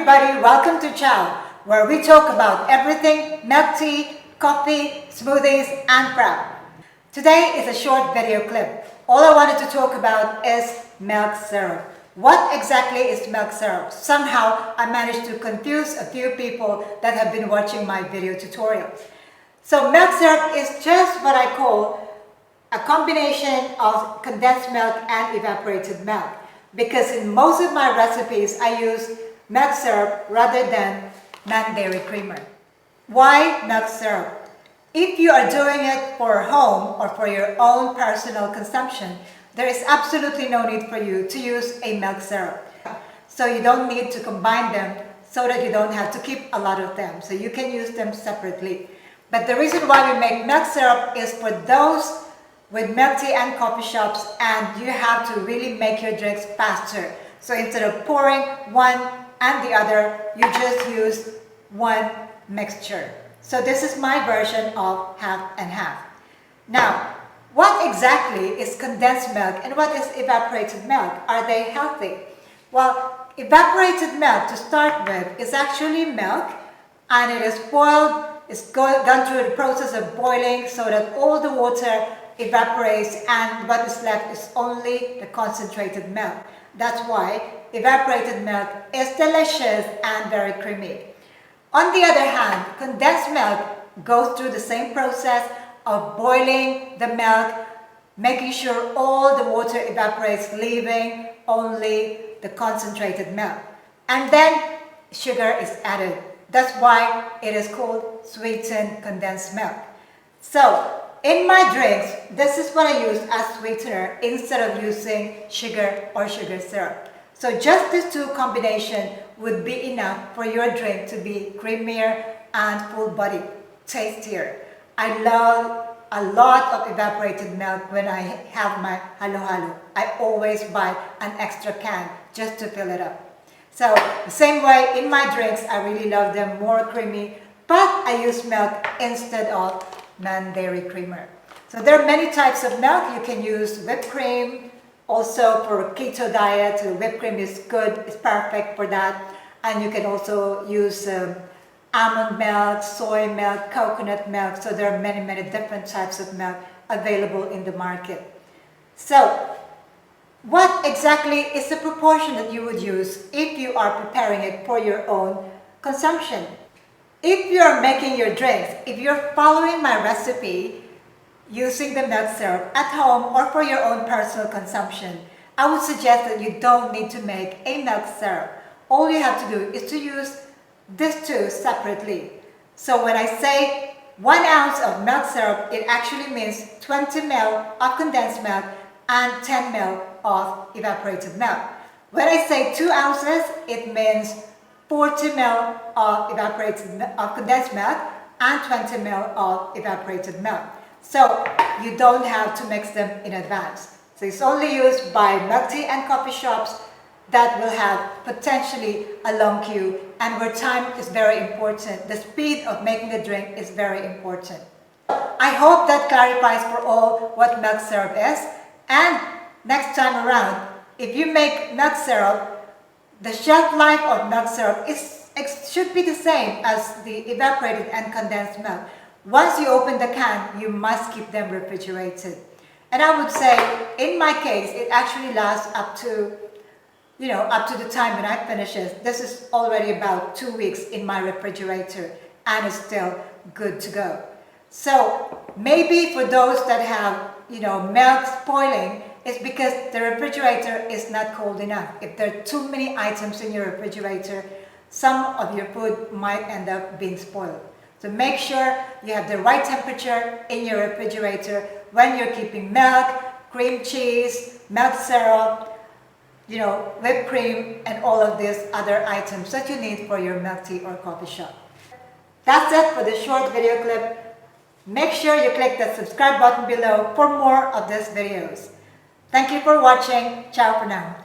everybody, welcome to Chao, where we talk about everything milk tea, coffee, smoothies, and prep. Today is a short video clip. All I wanted to talk about is milk syrup. What exactly is milk syrup? Somehow I managed to confuse a few people that have been watching my video tutorials. So milk syrup is just what I call a combination of condensed milk and evaporated milk, because in most of my recipes I use milk syrup rather than non-dairy creamer. Why milk syrup? If you are doing it for home or for your own personal consumption, there is absolutely no need for you to use a milk syrup. So you don't need to combine them so that you don't have to keep a lot of them. So you can use them separately. But the reason why we make milk syrup is for those with milk tea and coffee shops, and you have to really make your drinks faster. So instead of pouring one and the other, you just use one mixture. So this is my version of half and half. Now, what exactly is condensed milk and what is evaporated milk? Are they healthy? Well, evaporated milk, to start with, is actually milk, and it is boiled. It's gone through the process of boiling so that all the water evaporates, and what is left is only the concentrated milk. That's why evaporated milk is delicious and very creamy. On the other hand, condensed milk goes through the same process of boiling the milk, making sure all the water evaporates, leaving only the concentrated milk. And then sugar is added. That's why it is called sweetened condensed milk. So in my drinks, this is what I use as sweetener instead of using sugar or sugar syrup. So just these two combinations would be enough for your drink to be creamier and full-bodied, tastier. I love a lot of evaporated milk when I have my halo-halo. I always buy an extra can just to fill it up. So the same way in my drinks, I really love them more creamy, but I use milk instead of non-dairy creamer. So there are many types of milk. You can use whipped cream. Also for keto diet, whipped cream is good, it's perfect for that. And you can also use almond milk, soy milk, coconut milk. So there are many, many different types of milk available in the market. So what exactly is the proportion that you would use if you are preparing it for your own consumption? If you're making your drinks, if you're following my recipe using the milk syrup at home or for your own personal consumption, I would suggest that you don't need to make a milk syrup. All you have to do is to use these two separately. So when I say 1 ounce of milk syrup, it actually means 20 ml of condensed milk and 10 ml of evaporated milk. When I say 2 ounces, it means 40 ml of condensed milk and 20 ml of evaporated milk. So you don't have to mix them in advance. So it's only used by milk tea and coffee shops that will have potentially a long queue, and where time is very important. The speed of making the drink is very important. I hope that clarifies for all what milk syrup is. And next time around, if you make milk syrup, the shelf life of milk syrup should be the same as the evaporated and condensed milk. Once you open the can, you must keep them refrigerated. And I would say, in my case, it actually lasts up to the time when I finish it. This is already about 2 weeks in my refrigerator, and it's still good to go. So maybe for those that have, milk spoiling, it's because the refrigerator is not cold enough. If there are too many items in your refrigerator, some of your food might end up being spoiled. So make sure you have the right temperature in your refrigerator when you're keeping milk, cream cheese, milk syrup, whipped cream, and all of these other items that you need for your milk tea or coffee shop. That's it for this short video clip. Make sure you click the subscribe button below for more of these videos. Thank you for watching. Ciao for now.